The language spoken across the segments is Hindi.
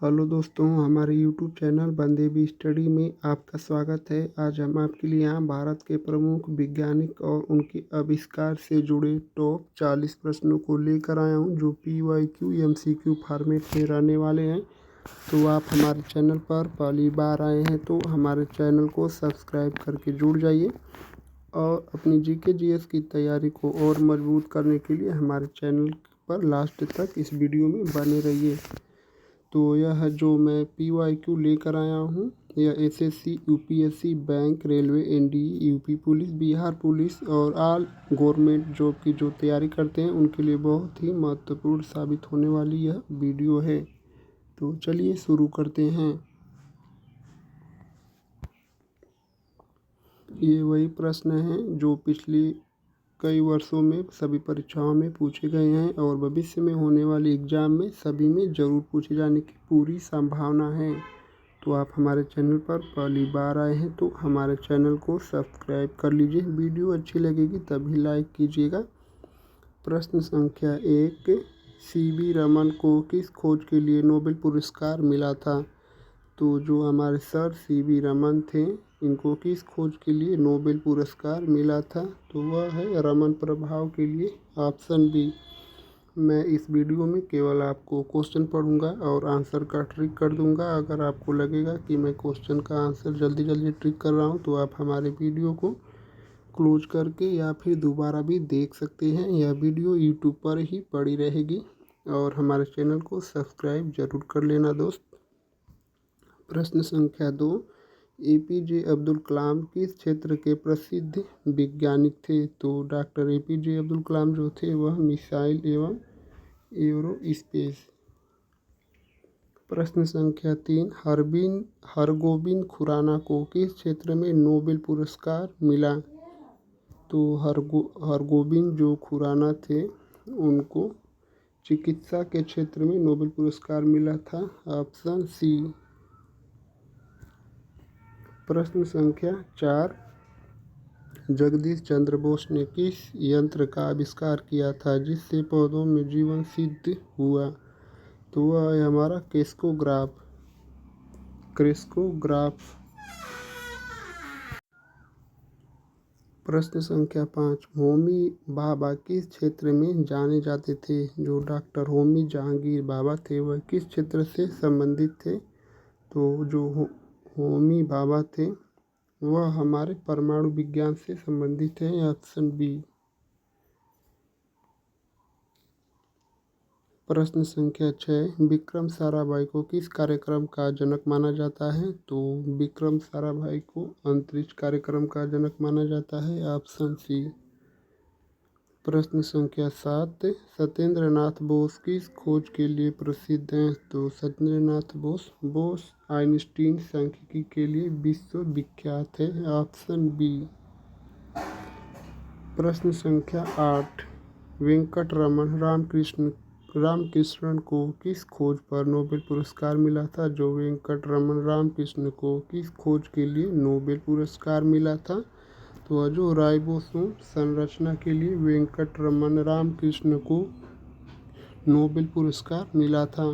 हेलो दोस्तों, हमारे यूट्यूब चैनल बंदेबी स्टडी में आपका स्वागत है। आज हम आपके लिए यहाँ भारत के प्रमुख वैज्ञानिक और उनके आविष्कार से जुड़े टॉप 40 प्रश्नों को लेकर आया हूँ, जो PYQ MCQ फॉर्मेट में रहने वाले हैं। तो आप हमारे चैनल पर पहली बार आए हैं तो हमारे चैनल को सब्सक्राइब करके जुड़ जाइए और अपनी GK GS की तैयारी को और मजबूत करने के लिए हमारे चैनल पर लास्ट तक इस वीडियो में बने रहिए। तो यह जो मैं PYQ लेकर आया हूँ, यह SSC, UPSC, bank, railway, NDE, UP police, Bihar police और ऑल गवर्नमेंट जॉब की जो तैयारी करते हैं उनके लिए बहुत ही महत्वपूर्ण साबित होने वाली यह वीडियो है। तो चलिए शुरू करते हैं। ये वही प्रश्न हैं जो पिछली कई वर्षों में सभी परीक्षाओं में पूछे गए हैं और भविष्य में होने वाले एग्ज़ाम में सभी में ज़रूर पूछे जाने की पूरी संभावना है। तो आप हमारे चैनल पर पहली बार आए हैं तो हमारे चैनल को सब्सक्राइब कर लीजिए। वीडियो अच्छी लगेगी तभी लाइक कीजिएगा। प्रश्न संख्या 1, CV रमन को किस खोज के लिए नोबेल पुरस्कार मिला था? तो जो हमारे सर CV रमन थे, इनको किस खोज के लिए नोबेल पुरस्कार मिला था? तो वह है रमन प्रभाव के लिए, ऑप्शन बी। मैं इस वीडियो में केवल आपको क्वेश्चन पढ़ूंगा और आंसर का ट्रिक कर दूंगा। अगर आपको लगेगा कि मैं क्वेश्चन का आंसर जल्दी जल्दी ट्रिक कर रहा हूं, तो आप हमारे वीडियो को क्लोज करके या फिर दोबारा भी देख सकते हैं। यह वीडियो यूट्यूब पर ही पड़ी रहेगी और हमारे चैनल को सब्सक्राइब ज़रूर कर लेना दोस्त। प्रश्न संख्या 2, APJ अब्दुल कलाम किस क्षेत्र के प्रसिद्ध वैज्ञानिक थे? तो डॉक्टर APJ अब्दुल कलाम जो थे वह मिसाइल एवं एरोस्पेस। प्रश्न संख्या 3, हरगोबिंद खुराना को किस क्षेत्र में नोबेल पुरस्कार मिला? तो हरगोबिंद जो खुराना थे उनको चिकित्सा के क्षेत्र में नोबेल पुरस्कार मिला था, ऑप्शन सी। प्रश्न संख्या 4, जगदीश चंद्र बोस ने किस यंत्र का आविष्कार किया था जिससे पौधों में जीवन सिद्ध हुआ? तो वह है हमारा क्रेस्कोग्राफ। प्रश्न संख्या 5, होमी भाभा किस क्षेत्र में जाने जाते थे? जो डॉक्टर होमी जहांगीर भाभा थे वह किस क्षेत्र से संबंधित थे? तो जो होमी भाभा थे वह हमारे परमाणु विज्ञान से संबंधित है, ऑप्शन बी। प्रश्न संख्या 6, विक्रम साराभाई को किस कार्यक्रम का जनक माना जाता है? तो विक्रम साराभाई को अंतरिक्ष कार्यक्रम का जनक माना जाता है, ऑप्शन सी। प्रश्न संख्या 7, सत्येंद्र नाथ बोस किस खोज के लिए प्रसिद्ध हैं? तो सत्येंद्र नाथ बोस आइंस्टीन सांख्यिकी के लिए विश्व विख्यात है, ऑप्शन बी। प्रश्न संख्या 8, वेंकटरमन रामकृष्णन को किस खोज पर नोबेल पुरस्कार मिला था? जो वेंकटरमन रामकृष्ण को किस खोज के लिए नोबेल पुरस्कार मिला था? तो जो राइबोसोम संरचना के लिए वेंकटरमन रामकृष्ण को नोबेल पुरस्कार मिला था।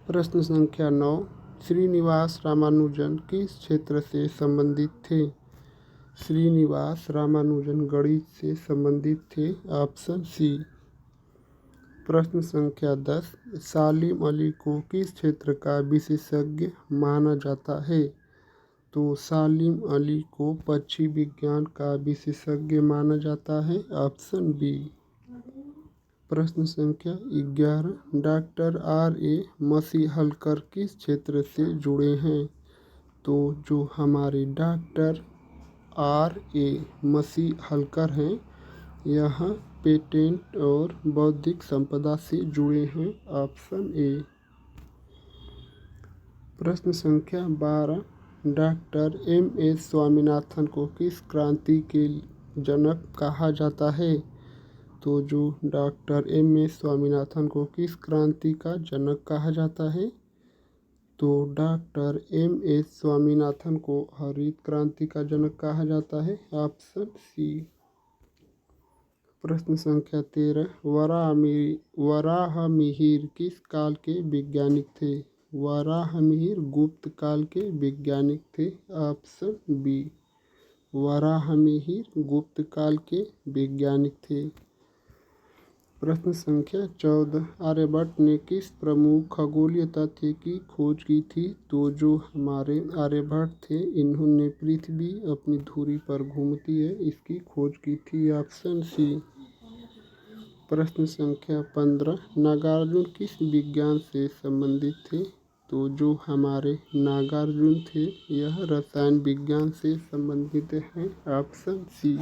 प्रश्न संख्या 9, श्रीनिवास रामानुजन किस क्षेत्र से संबंधित थे? श्रीनिवास रामानुजन गणित से संबंधित थे, ऑप्शन सी। प्रश्न संख्या 10, सालिम अली को किस क्षेत्र का विशेषज्ञ माना जाता है? तो सालिम अली को पक्षी विज्ञान का विशेषज्ञ माना जाता है, ऑप्शन बी। प्रश्न संख्या 11, डॉक्टर RA मसीहलकर किस क्षेत्र से जुड़े हैं? तो जो हमारे डॉक्टर RA मसीहलकर हैं यह पेटेंट और बौद्धिक संपदा से जुड़े हैं, ऑप्शन ए। प्रश्न संख्या 12, डॉक्टर MS स्वामीनाथन को किस क्रांति के जनक कहा जाता है? तो जो डॉक्टर MS स्वामीनाथन को किस क्रांति का जनक कहा जाता है? तो डॉक्टर MS स्वामीनाथन को हरित क्रांति का जनक कहा जाता है, ऑप्शन सी। प्रश्न संख्या 13 वराहमिहिर किस काल के वैज्ञानिक थे? वराहमिहिर गुप्त काल के वैज्ञानिक थे। Option B. वराहमिहिर गुप्त काल के वैज्ञानिक थे। प्रश्न संख्या 14 आर्यभट्ट ने किस प्रमुख खगोलीय तथ्य की खोज की थी? तो जो हमारे आर्यभट्ट थे इन्होंने पृथ्वी अपनी धुरी पर घूमती है इसकी खोज की थी। Option C. प्रश्न संख्या 15 नागार्जुन किस विज्ञान से संबंधित थे? तो जो हमारे नागार्जुन थे यह रसायन विज्ञान से संबंधित हैं। Option C.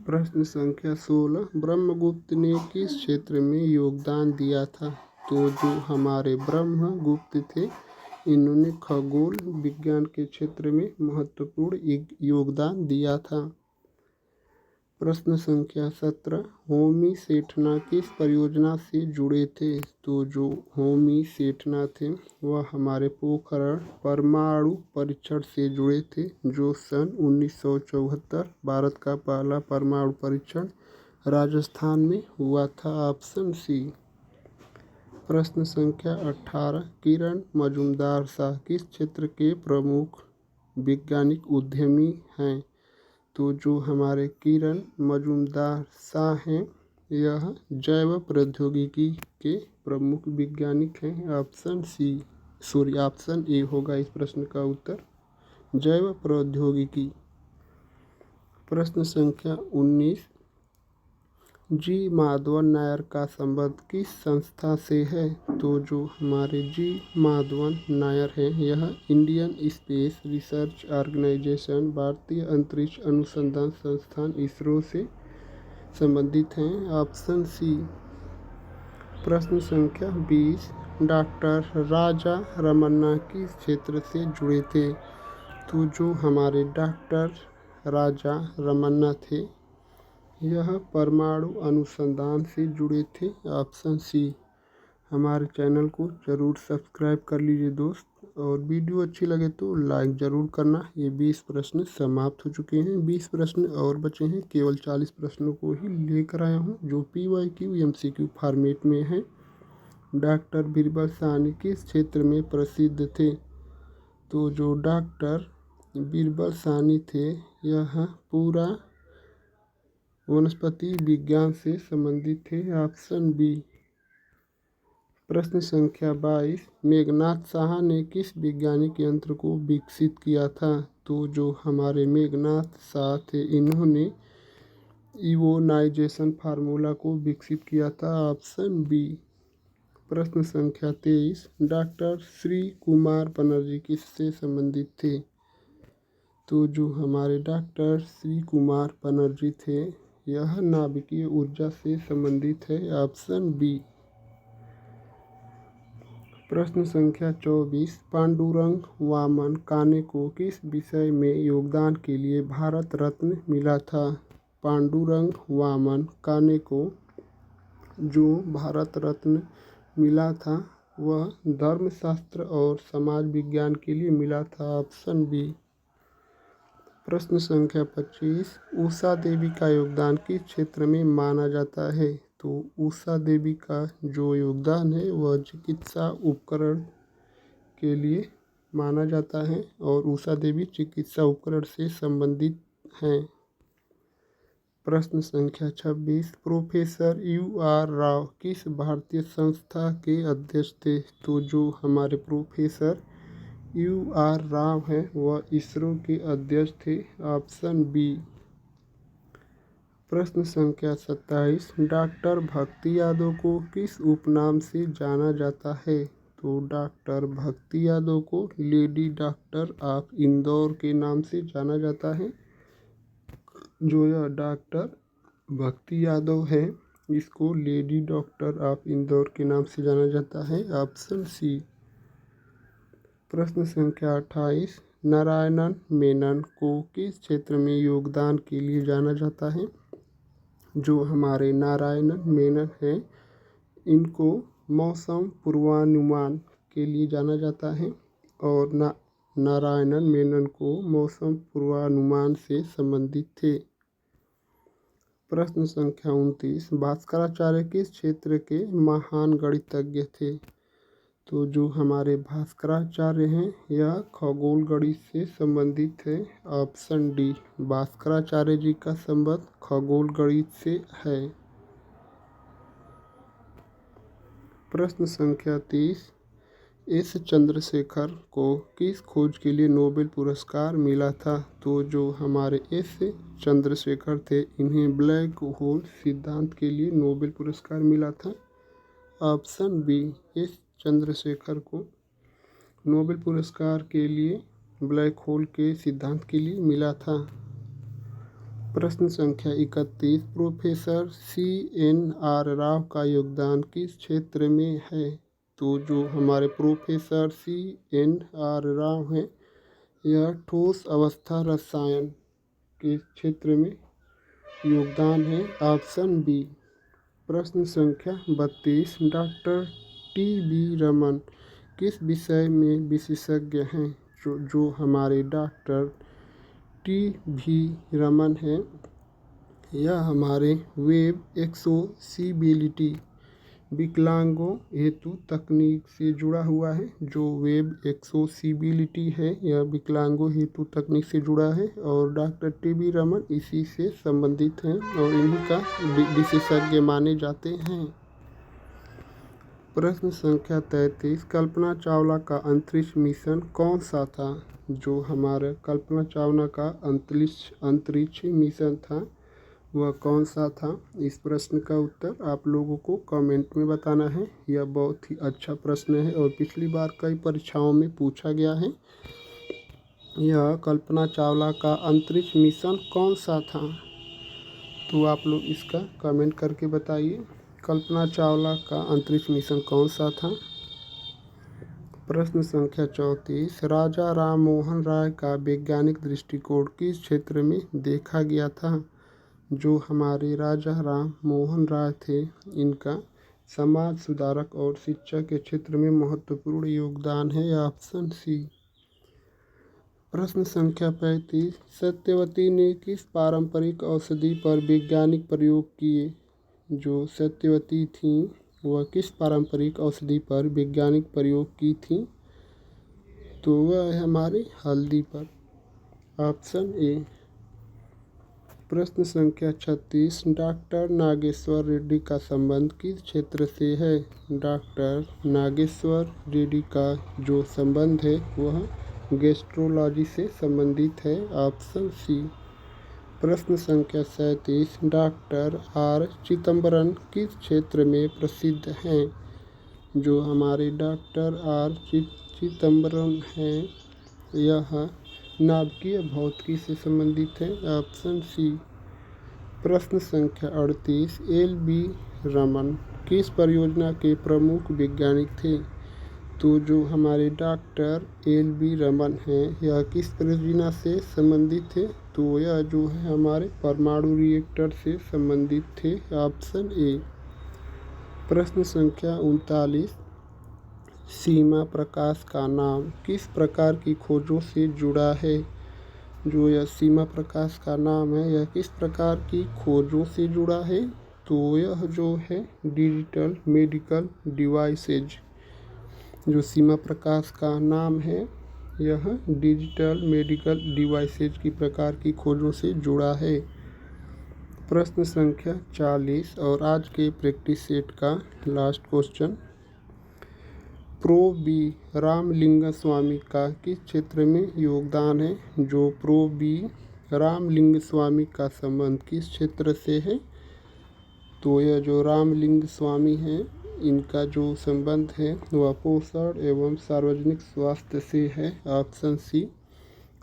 प्रश्न संख्या 16 ब्रह्मगुप्त ने किस क्षेत्र में योगदान दिया था? तो जो हमारे ब्रह्मगुप्त थे इन्होंने खगोल विज्ञान के क्षेत्र में महत्वपूर्ण योगदान दिया था। प्रश्न संख्या 17 होमी सेठना किस परियोजना से जुड़े थे? तो जो होमी सेठना थे वह हमारे पोखरण परमाणु परीक्षण से जुड़े थे जो सन 1974 भारत का पहला परमाणु परीक्षण राजस्थान में हुआ था। Option C. प्रश्न संख्या 18 किरण मजूमदार शाह किस क्षेत्र के प्रमुख वैज्ञानिक उद्यमी हैं? तो जो हमारे किरण मजूमदार शाह हैं यह जैव प्रौद्योगिकी के प्रमुख वैज्ञानिक हैं। ऑप्शन सी ऑप्शन ए होगा इस प्रश्न का उत्तर, जैव प्रौद्योगिकी। प्रश्न संख्या 19 जी माधवन नायर का संबंध किस संस्था से है? तो जो हमारे जी माधवन नायर हैं यह इंडियन स्पेस रिसर्च ऑर्गेनाइजेशन भारतीय अंतरिक्ष अनुसंधान संस्थान इसरो से संबंधित हैं। Option C. प्रश्न संख्या 20 डॉक्टर राजा रमन्ना किस क्षेत्र से जुड़े थे? तो जो हमारे डॉक्टर राजा रमन्ना थे यह परमाणु अनुसंधान से जुड़े थे। Option C. हमारे चैनल को ज़रूर सब्सक्राइब कर लीजिए दोस्त, और वीडियो अच्छी लगे तो लाइक ज़रूर करना। ये 20 प्रश्न समाप्त हो चुके हैं, 20 प्रश्न और बचे हैं। केवल 40 प्रश्नों को ही लेकर आया हूँ जो PYQ MCQ फॉर्मेट में है। डॉक्टर बीरबल साहनी किस क्षेत्र में प्रसिद्ध थे? तो जो डॉक्टर बीरबल साहनी थे यह पूरा वनस्पति विज्ञान से संबंधित थे। Option B. प्रश्न संख्या 22 मेघनाथ साहा ने किस वैज्ञानिक यंत्र को विकसित किया था? तो जो हमारे मेघनाथ साहा थे इन्होंने इवोनाइजेशन फार्मूला को विकसित किया था। Option B. प्रश्न संख्या 23 डॉक्टर श्री कुमार बनर्जी किससे संबंधित थे? तो जो हमारे डॉक्टर श्री कुमार बनर्जी थे यह नाभिकीय ऊर्जा से संबंधित है। Option B. प्रश्न संख्या 24 पांडुरंग वामन काने को किस विषय में योगदान के लिए भारत रत्न मिला था? पांडुरंग वामन काने को जो भारत रत्न मिला था वह धर्मशास्त्र और समाज विज्ञान के लिए मिला था। Option B. प्रश्न संख्या 25 उषा देवी का योगदान किस क्षेत्र में माना जाता है? तो उषा देवी का जो योगदान है वह चिकित्सा उपकरण के लिए माना जाता है और उषा देवी चिकित्सा उपकरण से संबंधित हैं। प्रश्न संख्या 26 प्रोफेसर UR राव किस भारतीय संस्था के अध्यक्ष थे? तो जो हमारे प्रोफेसर UR राव हैं वह इसरो के अध्यक्ष थे। Option B. प्रश्न संख्या 27 डॉक्टर भक्ति यादव को किस उपनाम से जाना जाता है? तो डॉक्टर भक्ति यादव को लेडी डॉक्टर ऑफ इंदौर के नाम से जाना जाता है। जो यह डॉक्टर भक्ति यादव है इसको लेडी डॉक्टर ऑफ इंदौर के नाम से जाना जाता है। Option C. प्रश्न संख्या 28 नारायणन मेनन को किस क्षेत्र में योगदान के लिए जाना जाता है? जो हमारे नारायणन मेनन हैं इनको मौसम पूर्वानुमान के लिए जाना जाता है और नारायणन मेनन को मौसम पूर्वानुमान से संबंधित थे। प्रश्न संख्या 29, भास्कराचार्य किस क्षेत्र के महान गणितज्ञ थे? तो जो हमारे भास्कराचार्य हैं यह खगोल गणित से संबंधित है। ऑप्शन डी, भास्कराचार्य जी का संबंध खगोल गणित से है। प्रश्न संख्या 30, एस चंद्रशेखर को किस खोज के लिए नोबेल पुरस्कार मिला था? तो जो हमारे एस चंद्रशेखर थे इन्हें ब्लैक होल सिद्धांत के लिए नोबेल पुरस्कार मिला था। ऑप्शन बी, एस चंद्रशेखर को नोबेल पुरस्कार के लिए ब्लैक होल के सिद्धांत के लिए मिला था। प्रश्न संख्या 31, प्रोफेसर CNR राव का योगदान किस क्षेत्र में है? तो जो हमारे प्रोफेसर CNR राव हैं यह ठोस अवस्था रसायन के क्षेत्र में योगदान है। Option B. प्रश्न संख्या 32, डॉक्टर TB रमन किस विषय में विशेषज्ञ हैं? जो हमारे डॉक्टर TB रमन हैं यह हमारे वेब एक्सेसिबिलिटी विकलांगों हेतु तकनीक से जुड़ा हुआ है। जो वेब एक्सेसिबिलिटी है यह विकलांगों हेतु तकनीक से जुड़ा है और डॉक्टर TB रमन इसी से संबंधित हैं और इन्हीं का विशेषज्ञ माने जाते हैं। प्रश्न संख्या 33, कल्पना चावला का अंतरिक्ष मिशन कौन सा था? जो हमारा कल्पना चावला का अंतरिक्ष मिशन था वह कौन सा था? इस प्रश्न का उत्तर आप लोगों को कमेंट में बताना है। यह बहुत ही अच्छा प्रश्न है और पिछली बार कई परीक्षाओं में पूछा गया है। यह कल्पना चावला का अंतरिक्ष मिशन कौन सा था? तो आप लोग इसका कमेंट करके बताइए कल्पना चावला का अंतरिक्ष मिशन कौन सा था। प्रश्न संख्या 34, राजा राम मोहन राय का वैज्ञानिक दृष्टिकोण किस क्षेत्र में देखा गया था? जो हमारे राजा राम मोहन राय थे इनका समाज सुधारक और शिक्षा के क्षेत्र में महत्वपूर्ण योगदान है। Option C. प्रश्न संख्या 35, सत्यवती ने किस पारंपरिक औषधि पर वैज्ञानिक प्रयोग किए? जो सत्यवती थीं वह किस पारंपरिक औषधि पर वैज्ञानिक प्रयोग की थी? तो वह हमारे हल्दी पर। Option A. प्रश्न संख्या 36, डॉक्टर नागेश्वर रेड्डी का संबंध किस क्षेत्र से है? डॉक्टर नागेश्वर रेड्डी का जो संबंध है वह गैस्ट्रोलॉजी से संबंधित है। Option C. प्रश्न संख्या 37, डॉक्टर R चिदंबरम किस क्षेत्र में प्रसिद्ध हैं? जो हमारे डॉक्टर R चिदंबरम हैं यह नाभिकीय भौतिकी से संबंधित है। Option C. प्रश्न संख्या 38, LB रमन किस परियोजना के प्रमुख वैज्ञानिक थे? तो जो हमारे डॉक्टर LB रमन हैं यह किस परियोजना से संबंधित थे? तो यह जो है हमारे परमाणु रिएक्टर से संबंधित थे। Option A. प्रश्न संख्या 39, सीमा प्रकाश का नाम किस प्रकार की खोजों से जुड़ा है? जो यह सीमा प्रकाश का नाम है यह किस प्रकार की खोजों से जुड़ा है? तो यह जो है डिजिटल मेडिकल डिवाइसेज। जो सीमा प्रकाश का नाम है यह डिजिटल मेडिकल डिवाइसेज की प्रकार की खोजों से जुड़ा है। प्रश्न संख्या 40 और आज के प्रैक्टिस सेट का लास्ट क्वेश्चन, प्रो बी रामलिंगस्वामी का किस क्षेत्र में योगदान है? जो प्रो बी रामलिंगस्वामी का संबंध किस क्षेत्र से है? तो यह जो रामलिंगस्वामी हैं इनका जो संबंध है वह पोषण एवं सार्वजनिक स्वास्थ्य से है। Option C.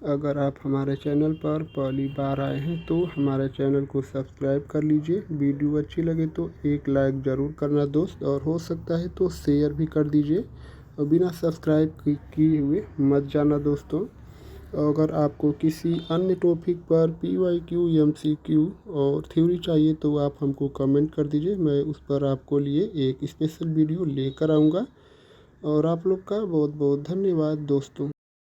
अगर आप हमारे चैनल पर पहली बार आए हैं तो हमारे चैनल को सब्सक्राइब कर लीजिए। वीडियो अच्छी लगे तो एक लाइक ज़रूर करना दोस्त, और हो सकता है तो शेयर भी कर दीजिए और बिना सब्सक्राइब किए हुए मत जाना दोस्तों। अगर आपको किसी अन्य टॉपिक पर PYQ, MCQ और थ्योरी चाहिए तो आप हमको कमेंट कर दीजिए, मैं उस पर आपको लिए एक स्पेशल वीडियो लेकर आऊँगा। और आप लोग का बहुत बहुत धन्यवाद दोस्तों।